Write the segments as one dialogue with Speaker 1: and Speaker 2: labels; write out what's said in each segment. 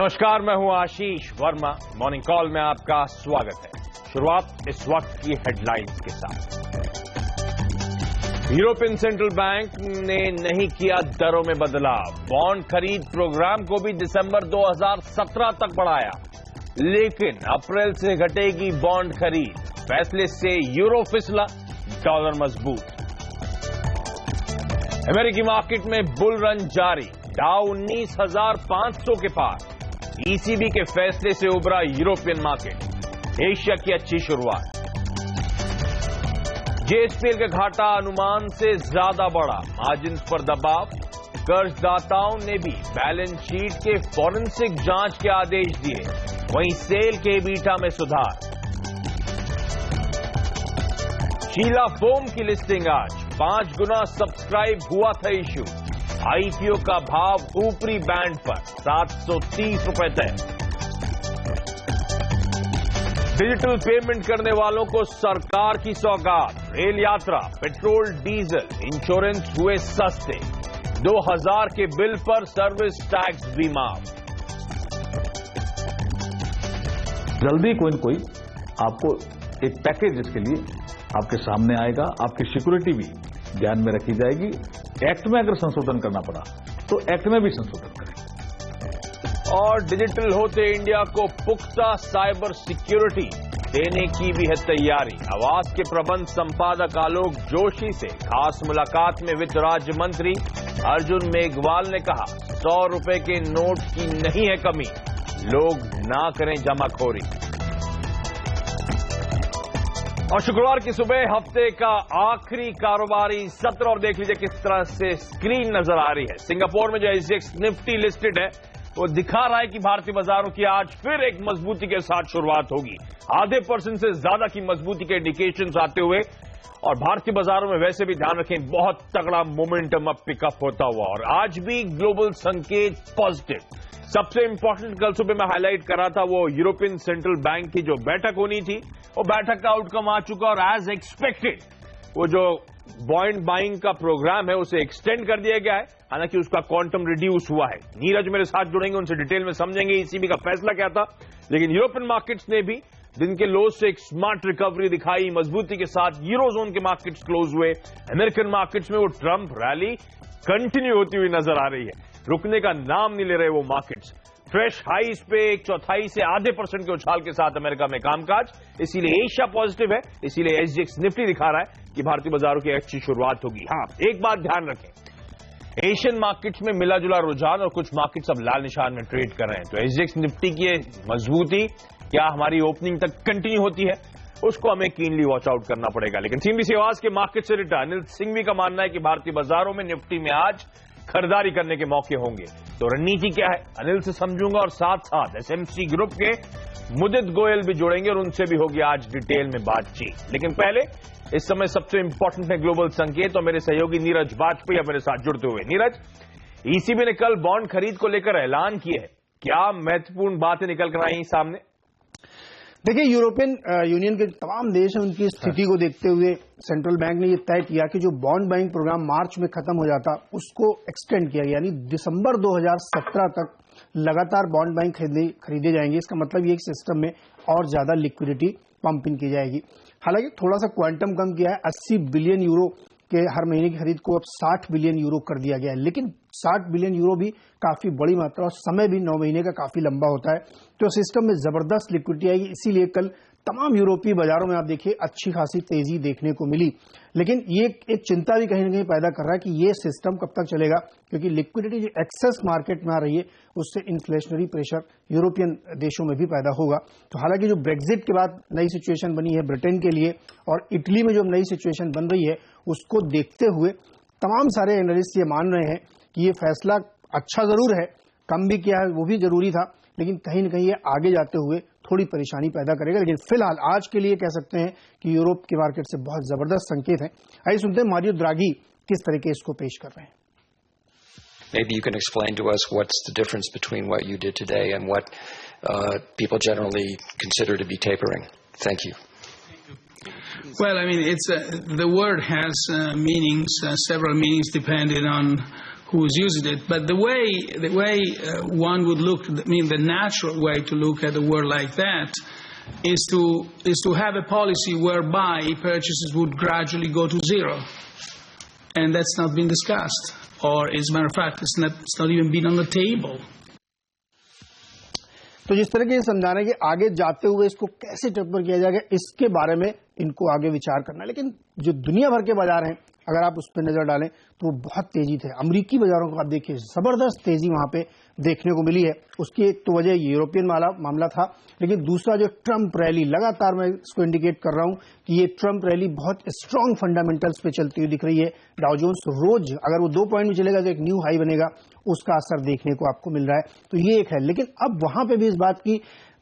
Speaker 1: नमस्कार, मैं हूं आशीष वर्मा। मॉर्निंग कॉल में आपका स्वागत है। शुरुआत इस वक्त की हेडलाइंस के साथ। यूरोपियन सेंट्रल बैंक ने नहीं किया दरों में बदलाव। बॉन्ड खरीद प्रोग्राम को भी दिसंबर 2017 तक बढ़ाया, लेकिन अप्रैल से घटेगी बॉन्ड खरीद। फैसले से यूरो फिसला, डॉलर मजबूत। अमेरिकी मार्केट में बुल रन जारी, डाउ 19,500 के पार। ईसीबी के फैसले से उभरा यूरोपियन मार्केट, एशिया की अच्छी शुरुआत। जेएसपीएल का घाटा अनुमान से ज्यादा बढ़ा, मार्जिन्स पर दबाव। कर्जदाताओं ने भी बैलेंस शीट के फॉरेंसिक जांच के आदेश दिए, वहीं सेल के बीटा में सुधार। शीला फोम की लिस्टिंग आज 5 गुना सब्सक्राइब हुआ था इश्यू। आईपीओ का भाव ऊपरी बैंड पर 730 रुपए तय। डिजिटल पेमेंट करने वालों को सरकार की सौगात। रेल यात्रा, पेट्रोल, डीजल, इंश्योरेंस हुए सस्ते। 2000 के बिल पर सर्विस टैक्स भी माफ।
Speaker 2: जल्दी कोई न कोई आपको एक पैकेज इसके लिए आपके सामने आएगा। आपकी सिक्योरिटी भी ध्यान में रखी जाएगी। एक्ट में अगर संशोधन करना पड़ा तो एक्ट में भी संशोधन करें।
Speaker 1: और डिजिटल होते इंडिया को पुख्ता साइबर सिक्योरिटी देने की भी है तैयारी। आवास के प्रबंध संपादक आलोक जोशी से खास मुलाकात में वित्त राज्य मंत्री अर्जुन मेघवाल ने कहा, 100 रुपए के नोट की नहीं है कमी, लोग ना करें जमाखोरी। और शुक्रवार की सुबह हफ्ते का आखिरी कारोबारी सत्र, और देख लीजिए किस तरह से स्क्रीन नजर आ रही है। सिंगापुर में जो एसजीएक्स निफ्टी लिस्टेड है वो दिखा रहा है कि भारतीय बाजारों की आज फिर एक मजबूती के साथ शुरुआत होगी। आधे % से ज्यादा की मजबूती के इंडिकेशंस आते हुए, और भारतीय बाजारों में वैसे भी ध्यान रखें बहुत तगड़ा मोमेंटम अब पिकअप होता हुआ। और आज भी ग्लोबल संकेत पॉजिटिव। सबसे इंपॉर्टेंट कल सुबह मैं हाईलाइट कर रहा था वो यूरोपियन सेंट्रल बैंक की जो बैठक होनी थी, वो बैठक का आउटकम आ चुका। और एज एक्सपेक्टेड वो जो बॉन्ड बाइंग का प्रोग्राम है उसे एक्सटेंड कर दिया गया है, हालांकि उसका क्वांटम रिड्यूस हुआ है। नीरज मेरे साथ जुड़ेंगे, उनसे डिटेल में समझेंगे ईसीबी का फैसला क्या था। लेकिन यूरोपियन मार्केट्स ने भी दिन के लो से एक स्मार्ट रिकवरी दिखाई, मजबूती के साथ यूरोजोन के मार्केट्स क्लोज हुए। अमेरिकन मार्केट्स में वो ट्रंप रैली कंटिन्यू होती हुई नजर आ रही है, रुकने का नाम नहीं ले रहे वो मार्केट्स। फ्रेश हाईज पे 1/4 से आधे % के उछाल के साथ अमेरिका में कामकाज, इसीलिए एशिया पॉजिटिव है, इसीलिए एसजीएक्स निफ्टी दिखा रहा है कि भारतीय बाजारों की अच्छी शुरुआत होगी। हां, एक बात ध्यान रखें, एशियन मार्केट्स में मिला जुला रुझान और कुछ मार्केट्स अब लाल निशान में ट्रेड कर रहे हैं। तो एसजीएक्स निफ्टी की मजबूती क्या हमारी ओपनिंग तक कंटिन्यू होती है, उसको हमें कीनली वॉच आउट करना पड़ेगा। लेकिन सीएमबी आवाज के मार्केट से रिटा अनिल सिंघवी का मानना है कि भारतीय बाजारों में निफ्टी में आज खरीदारी करने के मौके होंगे। तो रणनीति क्या है अनिल से समझूंगा, और साथ साथ एसएमसी ग्रुप के मुदित गोयल भी जुड़ेंगे और उनसे भी होगी आज डिटेल में बातचीत। लेकिन पहले इस समय सबसे इंपॉर्टेंट है ग्लोबल संकेत, और मेरे सहयोगी नीरज वाजपेयी मेरे साथ जुड़ते हुए। नीरज, ईसीबी ने कल बॉन्ड खरीद को लेकर ऐलान किया है, क्या महत्वपूर्ण बातें निकल कर आई सामने?
Speaker 3: देखिए, यूरोपियन यूनियन के तमाम देश हैं, उनकी स्थिति को देखते हुए सेंट्रल बैंक ने ये तय किया कि जो बॉन्ड बाइंग प्रोग्राम मार्च में खत्म हो जाता उसको एक्सटेंड किया गया, यानी दिसंबर 2017 तक लगातार बॉन्ड बाइंग खरीदे जाएंगे। इसका मतलब ये सिस्टम में और ज्यादा लिक्विडिटी पंपिंग की जाएगी। हालांकि थोड़ा सा क्वांटम कम किया है, 80 बिलियन यूरो के हर महीने की खरीद को अब 60 बिलियन यूरो कर दिया गया है। लेकिन 60 बिलियन यूरो भी काफी बड़ी मात्रा और समय भी 9 महीने का काफी लंबा होता है, तो सिस्टम में जबरदस्त लिक्विडिटी आएगी। इसीलिए कल तमाम यूरोपीय बाजारों में आप देखिए अच्छी खासी तेजी देखने को मिली। लेकिन ये एक चिंता भी कहीं ना कहीं पैदा कर रहा है कि ये सिस्टम कब तक चलेगा, क्योंकि लिक्विडिटी जो एक्सेस मार्केट में आ रही है उससे इन्फ्लेशनरी प्रेशर यूरोपियन देशों में भी पैदा होगा। तो हालांकि जो ब्रेक्जिट के बाद नई सिचुएशन बनी है ब्रिटेन के लिए, और इटली में जो नई सिचुएशन बन रही है उसको देखते हुए तमाम सारे एनालिस्ट ये मान रहे हैं कि ये फैसला अच्छा जरूर है, कम भी किया है वो भी जरूरी था, लेकिन कहीं ना कहीं ये आगे जाते हुए थोड़ी परेशानी पैदा करेगा। लेकिन फिलहाल आज के लिए कह सकते हैं कि यूरोप के मार्केट से बहुत जबरदस्त संकेत है। आइए सुनते हैं मारियो द्रागी किस तरीके इसको पेश कर रहे हैं।
Speaker 4: Maybe you can explain to us what's the difference between what you did today and what people generally consider to be tapering. Thank you.
Speaker 5: Well, I mean, the word has meanings, several meanings depending on who's using it. But the way one would look, I mean, the natural way to look at a world like that is to have a policy whereby purchases would gradually go to zero, and that's not been discussed, or as a matter of fact, it's not even been on the table.
Speaker 3: तो जिस तरह के समझाना है कि आगे जाते हुए इसको कैसे टेम्पर किया जाएगा, इसके बारे में इनको आगे विचार करना है। लेकिन जो दुनिया भर के बाजार हैं, अगर आप उस पर नजर डालें तो वो बहुत तेजी थे। अमेरिकी बाजारों को आप देखिए, जबरदस्त तेजी वहां पे देखने को मिली है। उसकी एक तो वजह यूरोपियन मामला था, लेकिन दूसरा जो ट्रंप रैली, लगातार मैं इसको इंडिकेट कर रहा हूं कि ये ट्रंप रैली बहुत स्ट्रांग फंडामेंटल्स पे चलती हुई दिख रही है। डाउ जोन्स रोज अगर वो 2 पॉइंट में चलेगा तो एक न्यू हाई बनेगा, उसका असर देखने को आपको मिल रहा है। तो ये एक है। लेकिन अब वहां पे भी इस बात की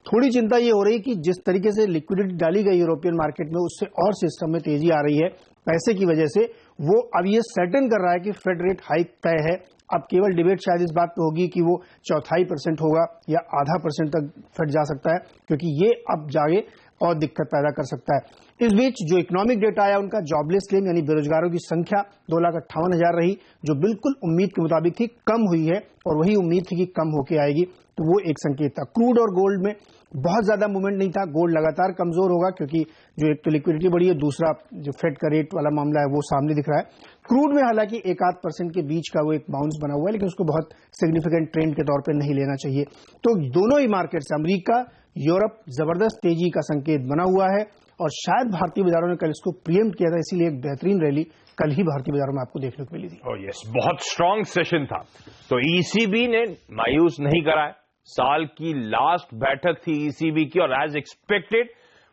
Speaker 3: थोड़ी चिंता ये हो रही कि जिस तरीके से लिक्विडिटी डाली गई यूरोपियन मार्केट में, उससे और सिस्टम में तेजी आ रही है पैसे की वजह से। वो अब ये सर्टेन कर रहा है कि फेड रेट हाइक तय है। अब केवल डिबेट शायद इस बात पे होगी कि वो 0.25% होगा या 0.5% तक फेड जा सकता है, क्योंकि ये अब जागे और दिक्कत पैदा कर सकता है। इस बीच जो इकोनॉमिक डेटा आया उनका, जॉबलेस क्लेम यानी बेरोजगारों की संख्या 2,58,000 रही, जो बिल्कुल उम्मीद के मुताबिक थी, कम हुई है और वही उम्मीद थी कि कम होके आएगी, तो वो एक संकेत था। क्रूड और गोल्ड में बहुत ज्यादा मूवमेंट नहीं था। गोल्ड लगातार कमजोर होगा क्योंकि जो एक तो लिक्विडिटी बढ़ी है, दूसरा जो फेड का रेट वाला मामला है वो सामने दिख रहा है। क्रूड में हालांकि 1-8% के बीच का वो एक बाउंस बना हुआ है, लेकिन उसको बहुत सिग्निफिकेंट ट्रेंड के तौर पर नहीं लेना चाहिए। तो दोनों ही मार्केट्स, अमेरिका, यूरोप, जबरदस्त तेजी का संकेत बना हुआ है और शायद भारतीय बाजारों ने कल इसको प्रीएम्प्ट किया था, इसीलिए एक बेहतरीन रैली कल ही भारतीय बाजारों में आपको देखने को मिली थी।
Speaker 1: ओह यस, बहुत स्ट्रांग सेशन था। तो ईसीबी ने मायूस नहीं करा है। साल की लास्ट बैठक थी ईसीबी की और एज एक्सपेक्टेड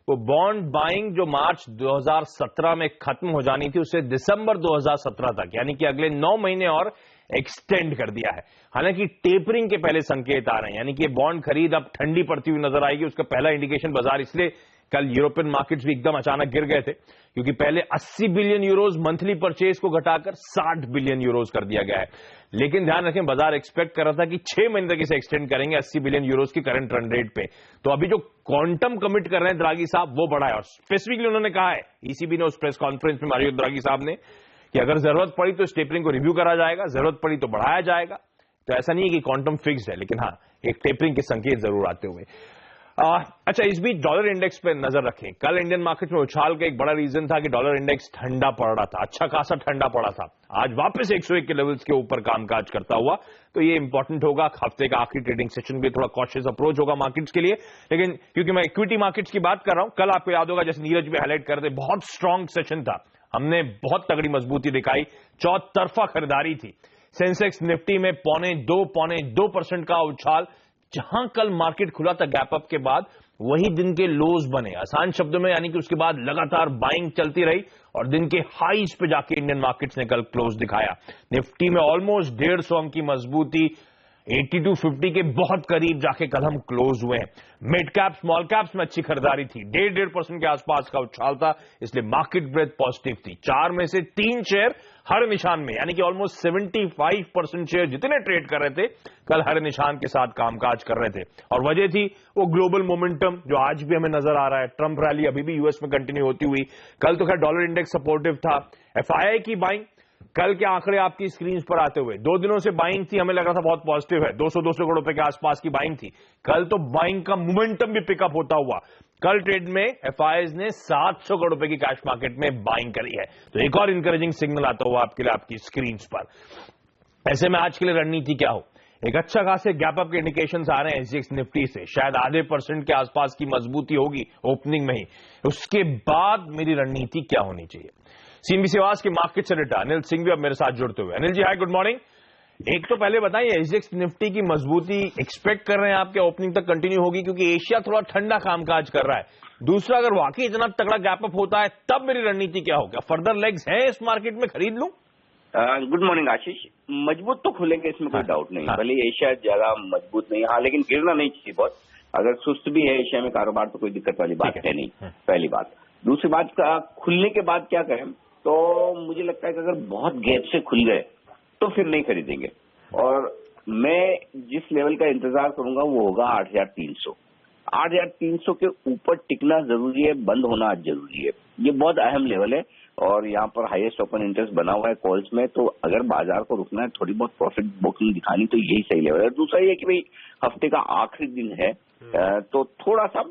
Speaker 1: वो बॉन्ड बाइंग जो मार्च 2017 में खत्म हो जानी थी, उसे दिसंबर 2017 तक, यानी कि अगले 9 महीने और एक्सटेंड कर दिया है। हालांकि टेपरिंग के पहले संकेत आ रहे हैं, यानी कि बॉन्ड खरीद अब ठंडी पड़ती हुई नजर आएगी। उसका पहला इंडिकेशन बाजार, इसलिए कल यूरोपियन मार्केट्स भी एकदम अचानक गिर गए थे, क्योंकि पहले 80 बिलियन यूरोज मंथली परचेज को घटाकर 60 बिलियन यूरोज कर दिया गया है। लेकिन ध्यान रखें, बाजार एक्सपेक्ट कर रहा था कि 6 महीने तक इसे एक्सटेंड करेंगे 80 बिलियन यूरोज की करंट रन रेट पे। तो अभी जो क्वांटम कमिट कर रहे हैं द्रागी साहब, वो बड़ा है। और स्पेसिफिकली उन्होंने कहा है, ईसीबी ने उस प्रेस कॉन्फ्रेंस में, मारियो द्रागी साहब ने, कि अगर जरूरत पड़ी तो टेपरिंग को रिव्यू करा जाएगा, जरूरत पड़ी तो बढ़ाया जाएगा। तो ऐसा नहीं है कि क्वांटम फिक्स्ड है, लेकिन हाँ, एक टेपरिंग के संकेत जरूर आते हुए। अच्छा, इस बीच डॉलर इंडेक्स पे नजर रखें। कल इंडियन मार्केट में उछाल का एक बड़ा रीजन था कि डॉलर इंडेक्स ठंडा पड़ रहा था, अच्छा खासा ठंडा पड़ा था। आज वापस 101 के लेवल्स के ऊपर कामकाज करता हुआ, तो ये इंपॉर्टेंट होगा। हफ्ते का आखिरी ट्रेडिंग सेशन भी थोड़ा कॉशियस अप्रोच होगा मार्केट्स के लिए। लेकिन क्योंकि मैं इक्विटी मार्केट्स की बात कर रहा हूं, कल आपको याद होगा, जैसे नीरज भी हाईलाइट कर रहे, बहुत स्ट्रांग सेशन था। हमने बहुत तगड़ी मजबूती दिखाई, चौतरफा खरीदारी थी। सेंसेक्स निफ्टी में 2.25% का उछाल, जहां कल मार्केट खुला था गैप अप के बाद, वही दिन के लोज बने। आसान शब्दों में, यानी कि उसके बाद लगातार बाइंग चलती रही और दिन के हाईज पे जाके इंडियन मार्केट्स ने कल क्लोज दिखाया। निफ्टी में ऑलमोस्ट 150 अंक की मजबूती, 8250 के बहुत करीब जाके कल हम क्लोज हुए हैं। मिड कैप स्मॉल कैप्स में अच्छी खरीदारी थी, 1.5% के आसपास का उछाल था, इसलिए मार्केट ब्रेथ पॉजिटिव थी। 4 में से 3 शेयर हर निशान में, यानी कि ऑलमोस्ट 75% शेयर जितने ट्रेड कर रहे थे, कल हर निशान के साथ कामकाज कर रहे थे। और वजह थी वो ग्लोबल मोमेंटम जो आज भी हमें नजर आ रहा है। ट्रंप रैली अभी भी यूएस में कंटिन्यू होती हुई। कल तो खैर डॉलर इंडेक्स सपोर्टिव था। एफआईआई की बाइंग, कल के आंकड़े आपकी स्क्रीन पर आते हुए, 2 दिनों से बाइंग थी, हमें लग रहा था बहुत पॉजिटिव है, 200 करोड़ रुपए के आसपास की बाइंग थी। कल तो बाइंग का मोमेंटम भी पिकअप होता हुआ कल ट्रेड में एफआईआईज ने 700 करोड़ रुपए की कैश मार्केट में बाइंग करी है। तो एक और इंकरेजिंग सिग्नल आता हुआ आपके लिए आपकी स्क्रीन पर। ऐसे में आज के लिए रणनीति क्या हो? एक अच्छा खासे गैप अप के इंडिकेशंस आ रहे हैं एसजीएक्स निफ्टी से, शायद आधे % के आसपास की मजबूती होगी ओपनिंग में ही। उसके बाद मेरी रणनीति क्या होनी चाहिए? सीएनबीसी आवाज के मार्केट से डेटा अनिल सिंह भी अब मेरे साथ जुड़ते हुए। अनिल जी हाय, गुड मॉर्निंग। एक तो पहले बताइए, एसजीएक्स निफ्टी की मजबूती एक्सपेक्ट कर रहे हैं आपके ओपनिंग तक कंटिन्यू होगी, क्योंकि एशिया थोड़ा ठंडा कामकाज कर रहा है। दूसरा, अगर वाकई इतना तगड़ा गैप अप होता है तब मेरी रणनीति क्या होगा? फर्दर लेग्स है इस मार्केट में, खरीद लूं?
Speaker 6: गुड मॉर्निंग आशीष। मजबूत तो खुलेंगे, इसमें कोई डाउट नहीं। भले एशिया ज्यादा मजबूत नहीं, हाँ, लेकिन गिरना नहीं चाहिए बहुत। अगर सुस्त भी है एशिया में कारोबार तो कोई दिक्कत वाली बात है नहीं, पहली बात। दूसरी बात, खुलने के बाद क्या करें, तो मुझे लगता है कि अगर बहुत गैप से खुल गए तो फिर नहीं खरीदेंगे। और मैं जिस लेवल का इंतजार करूंगा वो होगा 8,300। 8,300 के ऊपर टिकना जरूरी है, बंद होना आज जरूरी है। ये बहुत अहम लेवल है और यहाँ पर हाईएस्ट ओपन इंटरेस्ट बना हुआ है कॉल्स में, तो अगर बाजार को रुकना है, थोड़ी बहुत प्रॉफिट बुकिंग दिखानी, तो यही सही लेवल है। दूसरा ये कि भाई हफ्ते का आखिरी दिन है, तो थोड़ा सा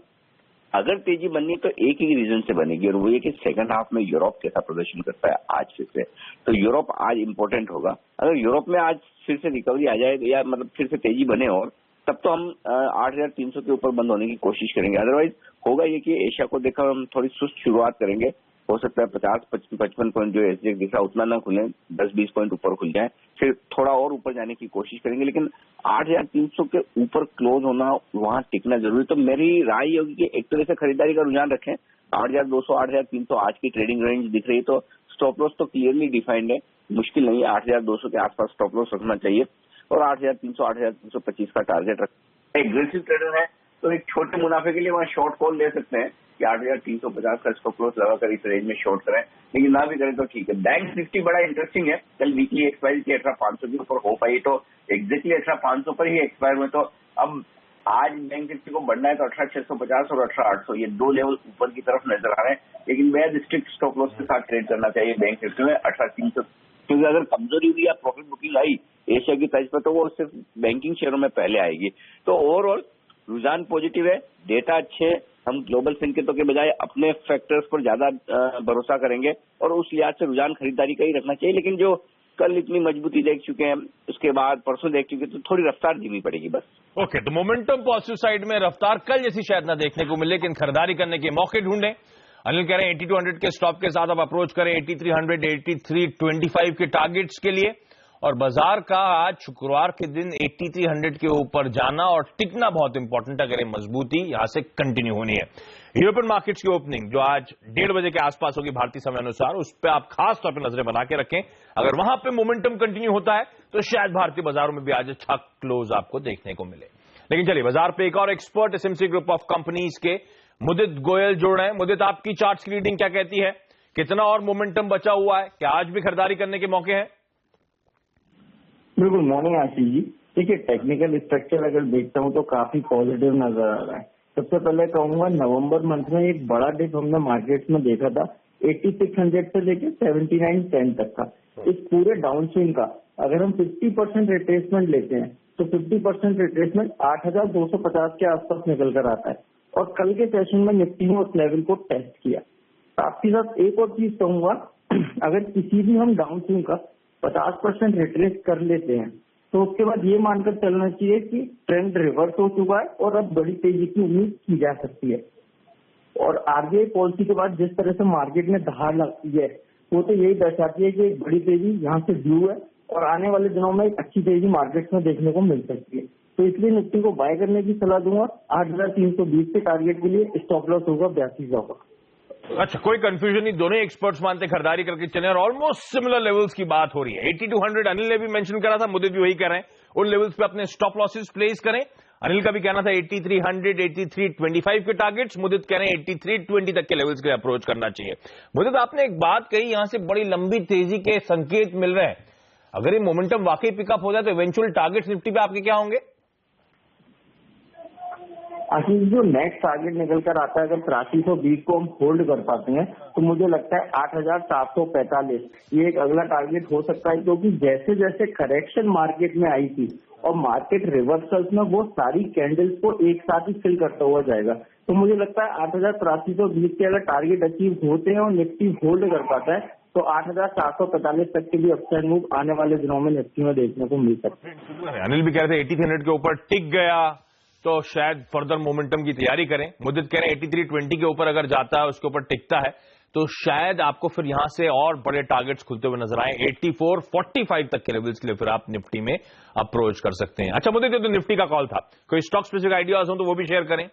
Speaker 6: अगर तेजी बननी तो एक ही रीजन से बनेगी और वो ये कि सेकंड हाफ में यूरोप कैसा प्रदर्शन करता है आज फिर से। तो यूरोप आज इंपॉर्टेंट होगा। अगर यूरोप में आज फिर से रिकवरी आ जाए या मतलब फिर से तेजी बने और तब तो हम 8,300 के ऊपर बंद होने की कोशिश करेंगे। अदरवाइज होगा ये कि एशिया को देखकर हम थोड़ी सुस्त शुरुआत करेंगे। हो सकता है 50-55 पॉइंट जो एसजेक दिख रहा है उतना ना खुले, 10-20 पॉइंट ऊपर खुल जाए, फिर थोड़ा और ऊपर जाने की कोशिश करेंगे। लेकिन 8,300 के ऊपर क्लोज होना, वहां टिकना जरूरी। तो मेरी राय ये होगी कि एक तरह से खरीदारी का रुझान रखें। 8,200 8,300 आज की ट्रेडिंग रेंज दिख रही है, तो स्टॉप लॉस तो क्लियरली डिफाइंड है, मुश्किल नहीं है। 8,200 के आसपास स्टॉप लॉस रखना चाहिए और 8,300 8,325 का टारगेट रखें। एग्रेसिव ट्रेडर है तो एक छोटे मुनाफे के लिए वहां शॉर्ट कॉल ले सकते हैं कि 8,350 का स्टॉप लॉस लगाकर इस रेंज में शॉर्ट करें, लेकिन ना भी करें तो ठीक है। बैंक निफ्टी बड़ा इंटरेस्टिंग है, कल वीकली एक्सपायर की 18,500 के ऊपर हो पाई, तो एग्जैक्टली 18,500 पर ही एक्सपायर हुए। तो अब आज बैंक निफ्टी को बढ़ना है तो 18,650 और 18,800 ये दो लेवल ऊपर की तरफ नजर आ रहे हैं, लेकिन बेहद स्ट्रिक्ट स्टॉप लॉस के साथ ट्रेड करना चाहिए बैंक निफ्टी में 18,300, क्योंकि अगर कमजोरी हुई या प्रॉफिट बुकिंग आई एशिया की तर्ज पर तो वो सिर्फ बैंकिंग शेयरों में पहले आएगी। तो ओवरऑल रुझान पॉजिटिव है, डेटा अच्छे, हम ग्लोबल संकेतों के बजाय अपने फैक्टर्स पर ज्यादा भरोसा करेंगे और उस लिहाज से रुझान खरीदारी का ही रखना चाहिए। लेकिन जो कल इतनी मजबूती देख चुके हैं, उसके बाद परसों देख चुके, तो थोड़ी रफ्तार धीमी पड़ेगी बस।
Speaker 1: ओके, तो मोमेंटम पॉजिटिव साइड में, रफ्तार कल जैसी शायद ना देखने को मिले, लेकिन खरीदारी करने के मौके ढूंढें। अनिल कह रहे हैं 8200 के स्टॉप के साथ आप अप्रोच करें 8300 8325 के टारगेट्स के लिए, और बाजार का आज शुक्रवार के दिन 8300 के ऊपर जाना और टिकना बहुत इंपॉर्टेंट है अगर ये मजबूती यहां से कंटिन्यू होनी है। यूरोपियन मार्केट्स की ओपनिंग जो आज 1:30 बजे के आसपास होगी भारतीय समय अनुसार, उस पर आप खास तौर पर नजरें बना के रखें। अगर वहां पे मोमेंटम कंटिन्यू होता है तो शायद भारतीय बाजारों में भी आज अच्छा क्लोज आपको देखने को मिले। लेकिन चलिए बाजार पे एक और expert SMC group of companies के मुदित गोयल जोड़ रहे हैं। मुदित, आपकी चार्ट्स की रीडिंग क्या कहती है? कितना और मोमेंटम बचा हुआ है? क्या आज भी खरीदारी करने के मौके हैं?
Speaker 7: बिल्कुल, मॉर्निंग आशीष जी। देखिए, टेक्निकल स्ट्रक्चर अगर देखता हूँ तो काफी पॉजिटिव नजर आ रहा है। सबसे पहले कहूंगा नवंबर मंथ में एक बड़ा डिप हमने मार्केट्स में देखा था 8600 से लेकर 7910 तक का। इस पूरे डाउन स्विंग का अगर हम 50% रिट्रेसमेंट लेते हैं तो 50% रिट्रेसमेंट 8,250 के आसपास निकल कर आता है और कल के सेशन में निफ्टी ने उस लेवल को टेस्ट किया। साथ ही साथ एक और चीज कहूंगा, अगर किसी भी हम डाउन स्विंग का 50% रिट्रेस कर लेते हैं तो उसके बाद ये मानकर चलना चाहिए कि ट्रेंड रिवर्स हो चुका है और अब बड़ी तेजी की उम्मीद की जा सकती है। और आरबीआई पॉलिसी के बाद जिस तरह से मार्केट में दहाड़ लगती है वो तो यही दर्शाती है कि एक बड़ी तेजी यहाँ से ड्यू है और आने वाले दिनों में एक अच्छी तेजी मार्केट में देखने को मिल सकती है। तो इसलिए निफ्टी को बाय करने की सलाह दूंगा। 8,320 के टारगेट के लिए स्टॉप लॉस होगा 8200 का।
Speaker 1: अच्छा, कोई कंफ्यूजन नहीं, दोनों एक्सपर्ट्स मानते खरीदारी करके चले और ऑलमोस्ट सिमिलर लेवल्स की बात हो रही है। 8200 अनिल ने भी मेंशन करा था, मुझे भी वही कह रहे हैं, उन लेवल्स पे अपने स्टॉप लॉसेस प्लेस करें। अनिल का भी कहना था 8300 8325 के टारगेट्स, मुदित कह रहे हैं 8320 तक के लेवल्स के अप्रोच करना चाहिए। मुदित, आपने एक बात कही, यहां से बड़ी लंबी तेजी के संकेत मिल रहे हैं। अगर ये मोमेंटम वाकई पिकअप हो जाए तो इवेंचुअल टारगेट्स निफ्टी पे आपके क्या होंगे?
Speaker 7: आशीष, जो नेक्स्ट टारगेट निकल कर आता है अगर 8320 को हम होल्ड कर पाते हैं तो मुझे लगता है 8,745 ये एक अगला टारगेट हो सकता है, क्योंकि जैसे जैसे करेक्शन मार्केट में आई थी और मार्केट रिवर्सल्स में वो सारी कैंडल्स को एक साथ ही फिल करता हुआ जाएगा। तो मुझे लगता है 8,8320 के अगर टारगेट अचीव होते हैं और निफ्टी होल्ड कर पाता है तो 8,745 तक के भी अपसाइड मूव आने वाले दिनों में निफ्टी में देखने को मिल सकते हैं।
Speaker 1: अनिल भी कह रहे थे 8300 के ऊपर टिक गया तो शायद फर्दर मोमेंटम की तैयारी करें। मुद्दत कह रहे हैं 8320 के ऊपर अगर जाता है, उसके ऊपर टिकता है तो शायद आपको फिर यहां से और बड़े टारगेट्स खुलते हुए नजर आए। 8445 तक के लेवल्स के लिए फिर आप निफ्टी में अप्रोच कर सकते हैं। अच्छा मुद्दत, तो निफ्टी का कॉल था, कोई स्टॉक स्पेसिफिक आइडियाज हो तो वो भी शेयर करें।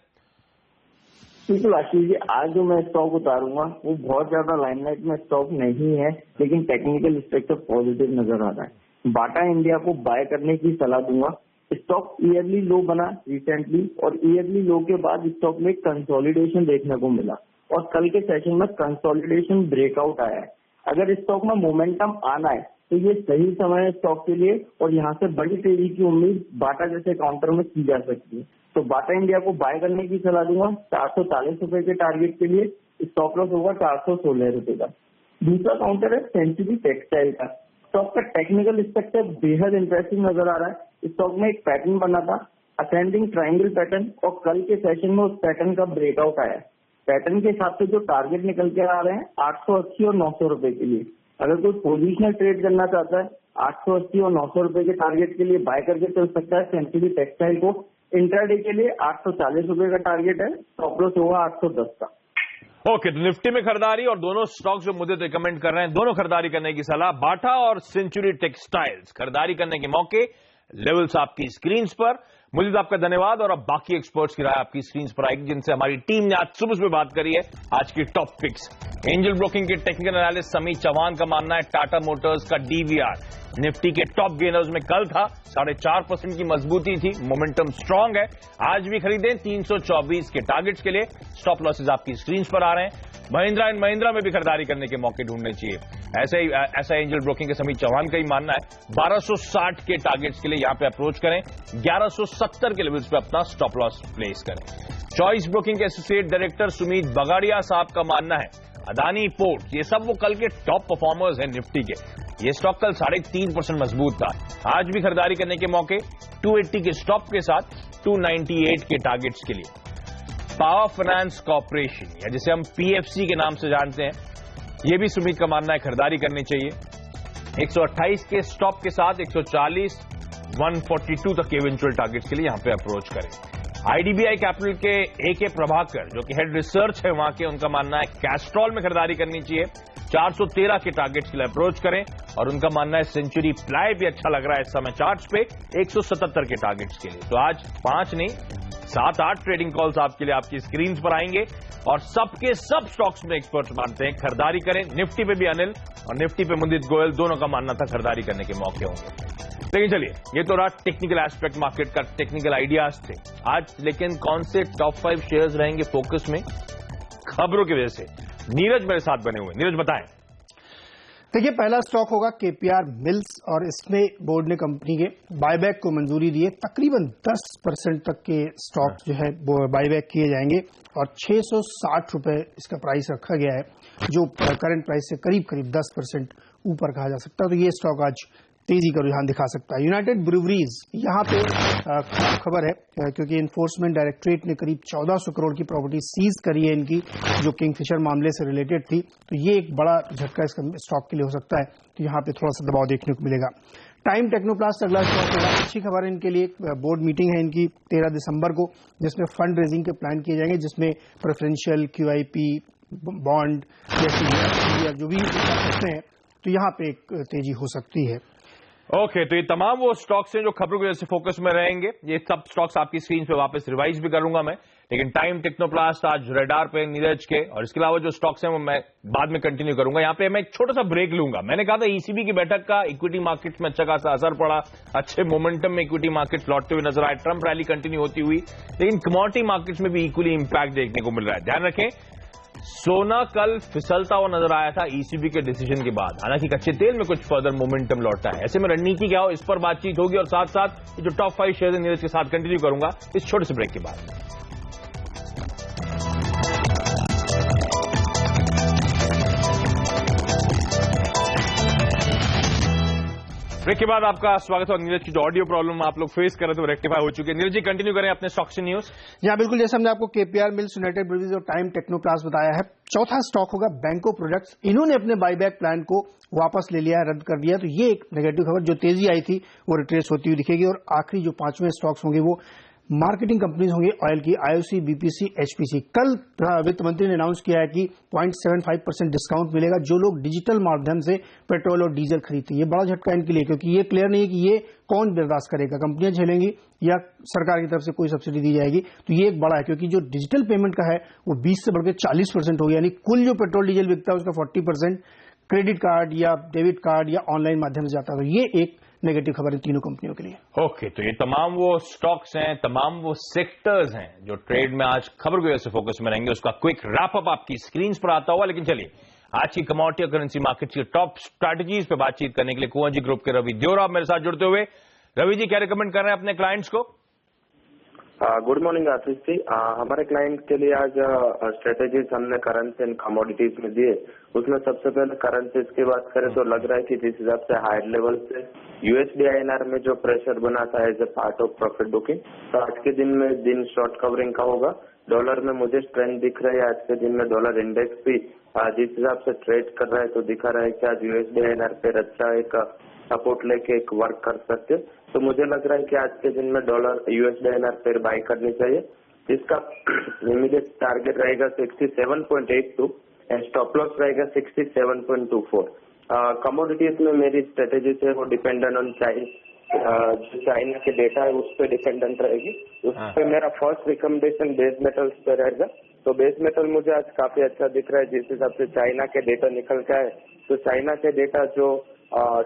Speaker 7: बिल्कुल आशीष जी, आज जो मैं स्टॉक उतारूंगा वो बहुत ज्यादा लाइमलाइट में स्टॉक नहीं है, लेकिन टेक्निकल स्ट्रक्चर पॉजिटिव नजर आ रहा है। बाटा इंडिया को बाय करने की सलाह दूंगा। स्टॉक ईयरली लो बना रिसेंटली और ईयरली लो के बाद स्टॉक में कंसोलिडेशन देखने को मिला और कल के सेशन में कंसोलिडेशन ब्रेकआउट आया है। अगर स्टॉक में मोमेंटम आना है तो ये सही समय है स्टॉक के लिए और यहाँ से बड़ी तेजी की उम्मीद बाटा जैसे काउंटर में की जा सकती है। तो बाटा इंडिया को बाय करने की सलाह दूंगा 440 के टारगेट के लिए। स्टॉप लॉस होगा 416 का। दूसरा काउंटर है सेंचुरी टेक्सटाइल का। स्टॉक का टेक्निकल स्ट्रक्चर बेहद इंप्रेसिव नजर आ रहा है। स्टॉक में एक पैटर्न बना था, असेंडिंग ट्रायंगल पैटर्न, और कल के सेशन में उस पैटर्न का ब्रेकआउट आया। पैटर्न के हिसाब से जो टारगेट निकल के आ रहे हैं 880 और 900 रुपए के लिए। अगर कोई पोजिशनल ट्रेड करना चाहता है 880 और 900 रुपए के टारगेट के लिए बाय करके चल सकता है सेंचुरी टेक्सटाइल को। इंट्राडे के लिए 840 रुपए का टारगेट है, स्टॉप लॉस होगा 810 का।
Speaker 1: ओके, तो निफ्टी में खरीदारी और दोनों स्टॉक्स जो मुझे रिकमेंड कर रहे हैं, दोनों खरीदारी करने की सलाह। बाटा और सेंचुरी टेक्सटाइल्स खरीदारी करने के मौके, लेवल्स आपकी स्क्रीन पर। मुझे आपका धन्यवाद। और अब बाकी एक्सपर्ट्स की राय आपकी स्क्रीन पर आएगी, जिनसे हमारी टीम ने आज सुबह बात करी है। आज की टॉप पिक्स, एंजल ब्रोकिंग के टेक्निकल एनालिस्ट समीर चौहान का मानना है टाटा मोटर्स का डीवीआर निफ्टी के टॉप गेनर्स में कल था। 4.5% की मजबूती थी, मोमेंटम स्ट्रांग है। आज भी खरीदें 324 के टारगेट्स के लिए। स्टॉप लॉसेज आपकी स्क्रीन पर आ रहे हैं। महिंद्रा एंड महिंद्रा में भी खरीदारी करने के मौके ढूंढने चाहिए। ऐसा एंजल ब्रोकिंग के समीर चौहान का ही मानना है। 1260 के टारगेट्स के लिए यहां पे अप्रोच करें, 1170 के लेवल्स पे अपना स्टॉप लॉस प्लेस करें। चॉइस ब्रोकिंग के एसोसिएट डायरेक्टर सुमित बगाड़िया साहब का मानना है अदानी पोर्ट, ये सब वो कल के टॉप परफॉर्मर्स हैं निफ्टी के। ये स्टॉक कल 3.5% मजबूत था। आज भी खरीदारी करने के मौके, 280 के स्टॉप के साथ 298 के टारगेट्स के लिए। पावर फाइनेंस कॉर्पोरेशन, या जिसे हम पीएफसी के नाम से जानते हैं, यह भी सुमित का मानना है खरीदारी करनी चाहिए। 128 के स्टॉप के साथ 140, 142 तक के इवेंचुअल टारगेट्स के लिए यहां पे अप्रोच करें। आईडीबीआई कैपिटल के एके प्रभाकर, जो कि हेड रिसर्च है वहां के, उनका मानना है कैस्ट्रॉल में खरीदारी करनी चाहिए। 413 के टारगेट्स के लिए अप्रोच करें। और उनका मानना है सेंचुरी प्लाई भी अच्छा लग रहा है इस समय चार्ट्स पे, 177 के टारगेट्स के लिए। तो आज 5 नहीं 7-8 ट्रेडिंग कॉल्स आपके लिए आपकी स्क्रीन पर आएंगे। और सबके सब स्टॉक्स में एक्सपर्ट्स मानते हैं खरीदारी करें। निफ्टी पे भी अनिल और निफ्टी पे मुदित गोयल दोनों का मानना था खरीदारी करने के मौके होंगे। लेकिन चलिए, ये तो रहा टेक्निकल एस्पेक्ट, मार्केट का टेक्निकल आइडियाज थे आज। लेकिन कौन से टॉप 5 शेयर्स रहेंगे फोकस में खबरों की वजह से? नीरज मेरे साथ बने हुए। नीरज बताएं।
Speaker 3: देखिए, पहला स्टॉक होगा केपीआर मिल्स, और इसमें बोर्ड ने कंपनी के बायबैक को मंजूरी दी है। तकरीबन 10% तक के स्टॉक जो है वो बायबैक किए जाएंगे और 660 रुपए इसका प्राइस रखा गया है, जो करंट प्राइस से करीब 10% ऊपर कहा जा सकता है। तो ये स्टॉक आज तेजी का रुझान दिखा सकता है। यूनाइटेड ब्रूवरीज, यहाँ पे खराब खबर है, क्योंकि इन्फोर्समेंट डायरेक्टरेट ने करीब 1400 करोड़ की प्रॉपर्टी सीज करी है इनकी, जो किंगफिशर मामले से रिलेटेड थी। तो ये एक बड़ा झटका इसका स्टॉक के लिए हो सकता है। तो यहाँ पे थोड़ा सा दबाव देखने को मिलेगा। टाइम टेक्नोप्लास्ट अगला स्टॉक होगा। अच्छी खबर है इनके लिए, बोर्ड मीटिंग है इनकी 13 दिसंबर को, जिसमें फंड रेजिंग के प्लान किए जाएंगे, जिसमें प्रेफरेंशियल, QIP, बॉन्ड जैसी जो भी हैं, तो यहाँ पे एक तेजी हो सकती है।
Speaker 1: ओके, तो ये तमाम वो स्टॉक्स हैं जो खबरों की वजह से फोकस में रहेंगे। ये सब स्टॉक्स आपकी स्क्रीन पे वापस रिवाइज भी करूंगा मैं। लेकिन टाइम टेक्नोप्लास्ट आज रेडार पे नीरज के, और इसके अलावा जो स्टॉक्स हैं वो मैं बाद में कंटिन्यू करूंगा। यहाँ पे मैं एक छोटा सा ब्रेक लूंगा। मैंने कहा था ईसीबी की बैठक का इक्विटी मार्केट में अच्छा खासा असर पड़ा, अच्छे मोमेंटम में इक्विटी मार्केट लौटते हुए नजर आए, ट्रंप रैली कंटिन्यू होती हुई। लेकिन कमोडिटी मार्केट्स में भी इक्वली इंपैक्ट देखने को मिल रहा है। ध्यान रखें, सोना कल फिसलता हुआ नजर आया था ईसीबी के डिसीजन के बाद। हालांकि कच्चे तेल में कुछ फर्दर मोमेंटम लौटा है। ऐसे में रणनीति क्या हो, इस पर बातचीत होगी। और साथ साथ जो टॉप 5 शेयर नीरज के साथ कंटिन्यू करूंगा इस छोटे से ब्रेक के बाद। ब्रेक के बाद आपका स्वागत है। नीरज की जो ऑडियो प्रॉब्लम आप लोग फेस कर रहे थे वो रेक्टिफाई हो चुकी है। नीरज जी कंटिन्यू करें अपने स्टॉक से न्यूज।
Speaker 3: जी बिल्कुल, जैसे हमने आपको केपीआर मिल्स, यूनाइटेड ब्रूवरीज और टाइम टेक्नोप्लास्ट बताया है। चौथा स्टॉक होगा बैंको प्रोडक्ट्स। इन्होंने अपने बायबैक प्लान को वापस ले लिया है, रद्द कर दिया। तो ये एक नेगेटिव खबर, जो तेजी आई थी वो रिट्रेस होती हुई दिखेगी। और आखिरी जो 5वें स्टॉक्स होंगे वो मार्केटिंग कंपनीज होंगी ऑयल की, IOC, BPC, HPC। कल वित्त मंत्री ने अनाउंस किया है कि 0.75% डिस्काउंट मिलेगा जो लोग डिजिटल माध्यम से पेट्रोल और डीजल खरीदते हैं। ये बड़ा झटका इनके लिए, क्योंकि ये क्लियर नहीं है कि ये कौन बर्दाश्त करेगा, कंपनियां झेलेंगी या सरकार की तरफ से कोई सब्सिडी दी जाएगी। तो ये एक बड़ा है, क्योंकि जो डिजिटल पेमेंट का है वो 20 से बढ़कर 40% हो गया। यानी कुल जो पेट्रोल डीजल बिकता है उसका 40% क्रेडिट कार्ड या डेबिट कार्ड या ऑनलाइन माध्यम से जाता है। तो ये एक नेगेटिव खबर है तीनों कंपनियों के लिए।
Speaker 1: ओके, तो ये तमाम वो स्टॉक्स हैं, तमाम वो सेक्टर्स हैं जो ट्रेड में आज खबर की वजह से फोकस में रहेंगे। उसका क्विक रैप अप आपकी स्क्रीन पर आता हुआ। लेकिन चलिए, आज की कमोडिटी और करेंसी मार्केट की टॉप स्ट्रैटेजीज पे बातचीत करने के लिए कुंवर जी ग्रुप के रवि देओरा मेरे साथ जुड़ते हुए। रवि जी क्या रिकमेंड कर रहे हैं अपने क्लाइंट्स को?
Speaker 8: Good morning Ashish ji. हमारे क्लाइंट के लिए आज स्ट्रेटेजीज हमने करेंसी एंड कमोडिटीज में दिए। उसमें सबसे पहले करेंसीज की बात करें तो लग रहा है कि जिस हिसाब से हायर लेवल से यूएसडी INR में जो प्रेशर बना था as a part of profit booking, तो आज के दिन शॉर्ट कवरिंग का होगा। डॉलर में मुझे स्ट्रेंथ दिख रही है आज के दिन में। डॉलर इंडेक्स भी जिस हिसाब से ट्रेड कर रहा है तो दिखा रहा है कि आज यूएसडी INR पे अच्छा एक सपोर्ट लेके एक वर्क कर सकते। तो मुझे लग रहा है कि आज के दिन में डॉलर यूएसडी INR पे बाई करनी चाहिए, जिसका इमीडिएट टारगेट रहेगा 67.82 एंड स्टॉप लॉस रहेगा 67.24। कमोडिटीज में मेरी स्ट्रेटेजी है वो डिपेंडेंट ऑन जो चाइना के डेटा है उस पर डिपेंडेंट रहेगी। उस पर मेरा फर्स्ट रिकमेंडेशन बेस मेटल्स पे रहेगा। तो बेस मेटल मुझे आज काफी अच्छा दिख रहा है जिस हिसाब से चाइना के डेटा निकल के आए। तो चाइना के डेटा जो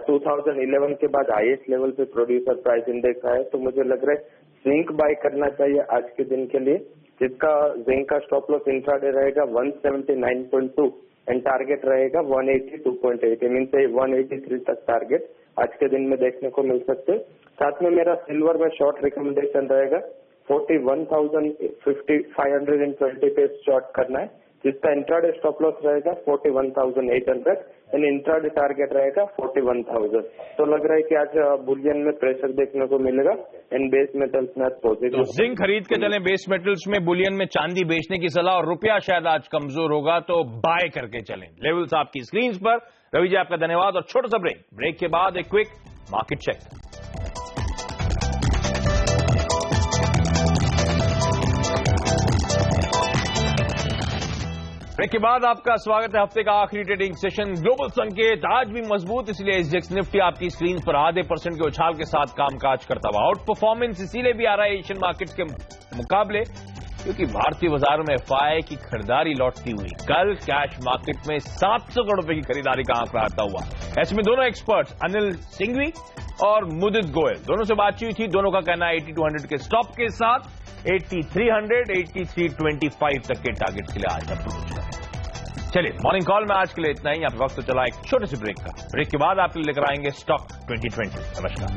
Speaker 8: 2011 के बाद हाईएस्ट लेवल पे प्रोड्यूसर प्राइस इंडेक्स आया, तो मुझे लग रहा है जिंक बाय करना चाहिए आज के दिन के लिए, जिसका जिंक का स्टॉप लॉस इंट्राडे रहेगा 179.2 एंड टारगेट रहेगा 182.8। मीन से 183 तक टारगेट आज के दिन में देखने को मिल सकते। साथ में मेरा सिल्वर में शॉर्ट रिकमेंडेशन रहेगा 41,520 पे शॉर्ट करना है, जिसका इंट्राडे स्टॉप लॉस रहेगा 41,800 एंड इंट्राडे टारगेट रहेगा 41,000। तो लग रहा है कि आज बुलियन में प्रेशर देखने को मिलेगा एंड बेस मेटल्स में पॉजिटिव।
Speaker 1: तो जिंक खरीद के चलें बेस मेटल्स में, बुलियन में चांदी बेचने की सलाह, और रुपया शायद आज कमजोर होगा तो बाय करके चलें। लेवल्स आपकी स्क्रीन पर। रवि जी आपका धन्यवाद और छोटा सा ब्रेक के बाद एक क्विक मार्केट चेक। ब्रेक के बाद आपका स्वागत है। हफ्ते का आखिरी ट्रेडिंग सेशन। ग्लोबल संकेत आज भी मजबूत, इसलिए एसजीएक्स निफ्टी आपकी स्क्रीन पर आधे % के उछाल के साथ कामकाज करता हुआ। आउट परफॉर्मेंस इसीलिए भी आ रहा है एशियन मार्केट्स के मुकाबले क्योंकि भारतीय बाजार में एफआई की खरीदारी लौटती हुई। कल कैश मार्केट में 700 करोड़ रुपए की खरीदारी का आंकड़ा आता हुआ। ऐसे में दोनों एक्सपर्ट्स अनिल सिंघवी और मुदित गोयल दोनों से बातचीत थी। दोनों का कहना है 8200 के स्टॉप के साथ 8300, 8325 तक के टारगेट के लिए आज अप्रोच है। चलिए मॉर्निंग कॉल में आज के लिए इतना ही। अब वक्त तो चला एक छोटे से ब्रेक का। ब्रेक के बाद आपके लिए लेकर आएंगे स्टॉक 2020। नमस्कार।